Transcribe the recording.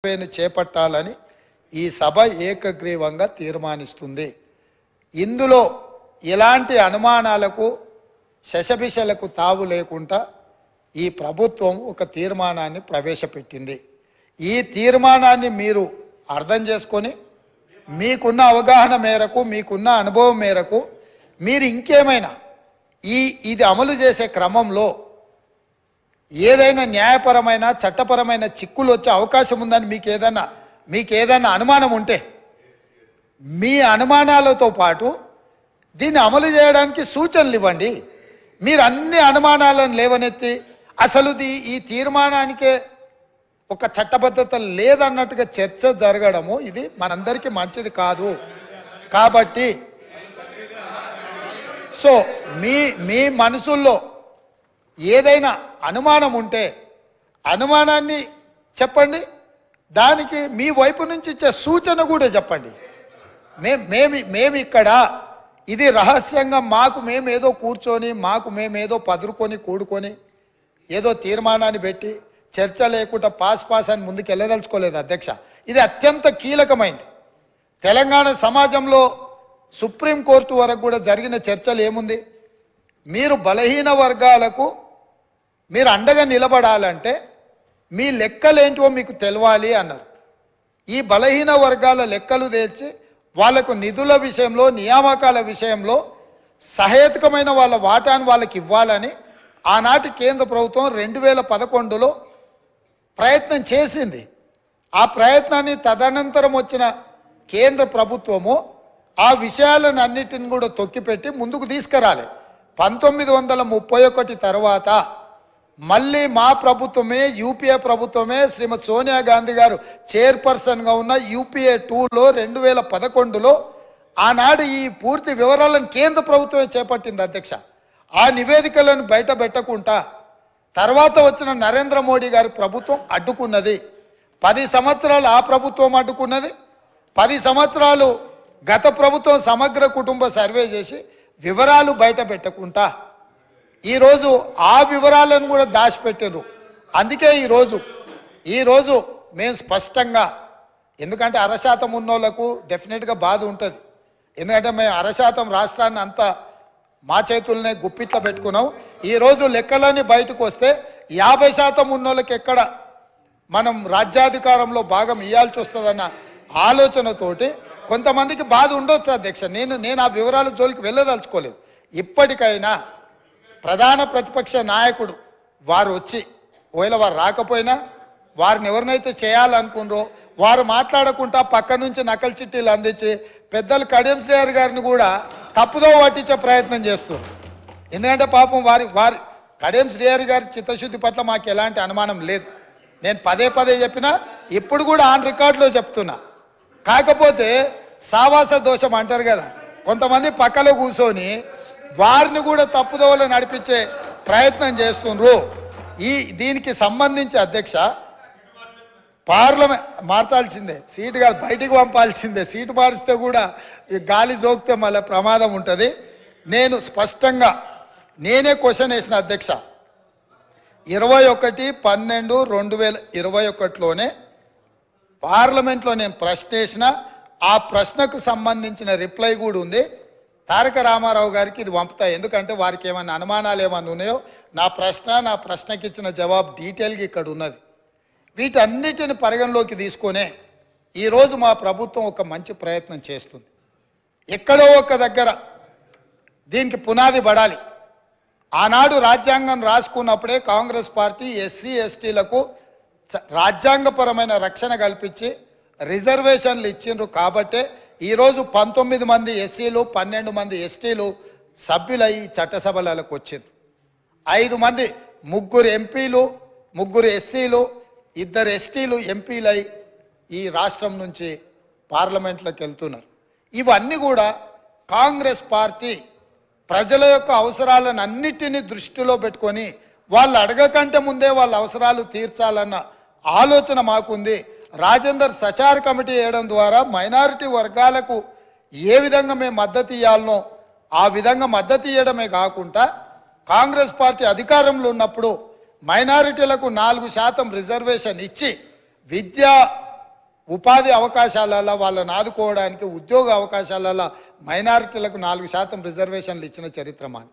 చేపట్టాలని ఈ సభ ఏకగ్రీవంగా తీర్మానిస్తుంది. ఇందులో ఎలాంటి అనుమానాలకు శశబిషలకు తావు లేకుండా ఈ ప్రభుత్వం ఒక తీర్మానాన్ని ప్రవేశపెట్టింది. ఈ తీర్మానాన్ని మీరు అర్థం చేసుకొని మీకున్న అవగాహన మేరకు మీకున్న అనుభవం మేరకు మీరు ఇంకేమైనా ఇది అమలు చేసే క్రమంలో ఏదైనా న్యాయపరమైన చట్టపరమైన చిక్కులు వచ్చే అవకాశం ఉందని మీకు ఏదైనా అనుమానం ఉంటే మీ అనుమానాలతో పాటు దీన్ని అమలు చేయడానికి సూచనలు ఇవ్వండి. మీరు అన్ని అనుమానాలను లేవనెత్తి అసలు ఈ తీర్మానానికే ఒక చట్టబద్ధత లేదన్నట్టుగా చర్చ జరగడము ఇది మనందరికీ మంచిది కాదు. కాబట్టి సో మీ మనసుల్లో ఏదైనా అనుమానం ఉంటే అనుమానాన్ని చెప్పండి, దానికి మీ వైపు నుంచి ఇచ్చే సూచన కూడా చెప్పండి. మేము ఇక్కడ ఇది రహస్యంగా మేమేదో కూర్చొని మేమేదో పదురుకొని కూడుకొని ఏదో తీర్మానాన్ని పెట్టి చర్చ లేకుండా పాస్ అని ముందుకు వెళ్ళదలుచుకోలేదు అధ్యక్ష. ఇది అత్యంత కీలకమైంది. తెలంగాణ సమాజంలో సుప్రీంకోర్టు వరకు కూడా జరిగిన చర్చలు ఏముంది, మీరు బలహీన వర్గాలకు మీరు అండగా నిలబడాలంటే మీ లెక్కలేంటో మీకు తెలవాలి అన్నారు. ఈ బలహీన వర్గాల లెక్కలు తేల్చి వాళ్లకు నిధుల విషయంలో నియామకాల విషయంలో సహేతుకమైన వాళ్ళ వాటాను వాళ్ళకి ఇవ్వాలని ఆనాటి కేంద్ర ప్రభుత్వం 2011లో ప్రయత్నం చేసింది. ఆ ప్రయత్నాన్ని తదనంతరం వచ్చిన కేంద్ర ప్రభుత్వము ఆ విషయాలను అన్నిటిని కూడా తొక్కిపెట్టి ముందుకు తీసుకురాలి. 1931 తర్వాత మళ్ళీ మా ప్రభుత్వమే యూపీఏ ప్రభుత్వమే శ్రీమతి సోనియా గాంధీ గారు చైర్పర్సన్గా ఉన్న యూపీఏ 2లో 2011లో ఆనాడు ఈ పూర్తి వివరాలను కేంద్ర ప్రభుత్వమే చేపట్టింది అధ్యక్ష. ఆ నివేదికలను బయట పెట్టకుండా తర్వాత వచ్చిన నరేంద్ర మోడీ గారి ప్రభుత్వం అడ్డుకున్నది. 10 సంవత్సరాలు ఆ ప్రభుత్వం అడ్డుకున్నది. 10 సంవత్సరాలు గత ప్రభుత్వం సమగ్ర కుటుంబ సర్వే చేసి వివరాలు బయట పెట్టకుండా ఈరోజు ఆ వివరాలను కూడా దాచిపెట్టారు. అందుకే ఈరోజు మేము స్పష్టంగా, ఎందుకంటే 1% ఉన్నోళ్లకు డెఫినెట్గా బాధ ఉంటుంది. ఎందుకంటే మేము 1% రాష్ట్రాన్ని అంతా మా చేతుల్నే గుప్పిట్లో పెట్టుకున్నాం. ఈరోజు లెక్కలన్నీ బయటకు వస్తే 50% ఉన్నోళ్ళకి ఎక్కడ మనం రాజ్యాధికారంలో భాగం ఇవ్వాల్సి వస్తుందన్న ఆలోచనతోటి కొంతమందికి బాధ ఉండొచ్చు అధ్యక్ష. నేను ఆ వివరాల జోలికి వెళ్ళదలుచుకోలేదు. ఇప్పటికైనా ప్రధాన ప్రతిపక్ష నాయకుడు వారు వచ్చి, ఒకవేళ వారు రాకపోయినా వారిని ఎవరినైతే చేయాలనుకున్నారో వారు మాట్లాడకుండా పక్క నుంచి నకలు చిట్టీలు అందించి పెద్దలు కడియం శ్రీహరి గారిని కూడా తప్పుదో పట్టించే ప్రయత్నం చేస్తారు. ఎందుకంటే పాపం వారి కడియం శ్రీహరి గారి చిత్తశుద్ధి పట్ల మాకు ఎలాంటి అనుమానం లేదు. నేను పదే చెప్పినా ఇప్పుడు కూడా ఆన్ రికార్డులో చెప్తున్నా. కాకపోతే సావాస దోషం అంటారు కదా, కొంతమంది పక్కలో కూర్చొని వారిని కూడా తప్పుదోవలో నడిపించే ప్రయత్నం చేస్తుండ్రు. దీనికి సంబంధించి అధ్యక్ష పార్లమెంట్ మార్చాల్సిందే, సీటు కాదు బయటికి పంపాల్సిందే. సీటు మారిస్తే కూడా ఈ గాలి జోకితే మళ్ళీ ప్రమాదం ఉంటుంది. నేను స్పష్టంగా నేనే క్వశ్చన్ వేసిన అధ్యక్ష. 21/12/2021లోనే పార్లమెంట్లో నేను ప్రశ్న వేసిన, ఆ ప్రశ్నకు సంబంధించిన రిప్లై కూడా ఉంది. తారక రామారావు గారికి ఇది పంపుతా, ఎందుకంటే వారికి ఏమైనా అనుమానాలు ఏమైనా ఉన్నాయో నా ప్రశ్నకి ఇచ్చిన జవాబు డీటెయిల్గా ఇక్కడ ఉన్నది. వీటన్నిటిని పరిగణలోకి తీసుకొనే ఈరోజు మా ప్రభుత్వం ఒక మంచి ప్రయత్నం చేస్తుంది. ఎక్కడో ఒక దగ్గర దీనికి పునాది పడాలి. ఆనాడు రాజ్యాంగం రాసుకున్నప్పుడే కాంగ్రెస్ పార్టీ ఎస్సీ ఎస్టీలకు రాజ్యాంగపరమైన రక్షణ కల్పించి రిజర్వేషన్లు ఇచ్చిండ్రు. కాబట్టే ఈరోజు 19 మంది ఎస్సీలు 12 మంది ఎస్టీలు సభ్యులై చట్టసభలకు వచ్చిండ్రు. 5 మంది 3 ఎంపీలు 3 ఎస్సీలు 2 ఎస్టీలు ఎంపీలై ఈ రాష్ట్రం నుంచి పార్లమెంట్లోకి వెళ్తున్నారు. ఇవన్నీ కూడా కాంగ్రెస్ పార్టీ ప్రజల యొక్క అవసరాలను అన్నిటినీ దృష్టిలో పెట్టుకొని వాళ్ళు అడగకంటే ముందే వాళ్ళ అవసరాలు తీర్చాలన్న ఆలోచన మాకుంది. రాజేందర్ సచార్ కమిటీ వేయడం ద్వారా మైనారిటీ వర్గాలకు ఏ విధంగా మేము మద్దతు ఇవ్వాలనో ఆ విధంగా మద్దతు ఇవ్వడమే కాకుండా కాంగ్రెస్ పార్టీ అధికారంలో ఉన్నప్పుడు మైనారిటీలకు 4% రిజర్వేషన్ ఇచ్చి విద్యా ఉపాధి అవకాశాలలో వాళ్ళని ఆదుకోవడానికి ఉద్యోగ అవకాశాలలో మైనారిటీలకు 4% రిజర్వేషన్లు ఇచ్చిన చరిత్ర మాది.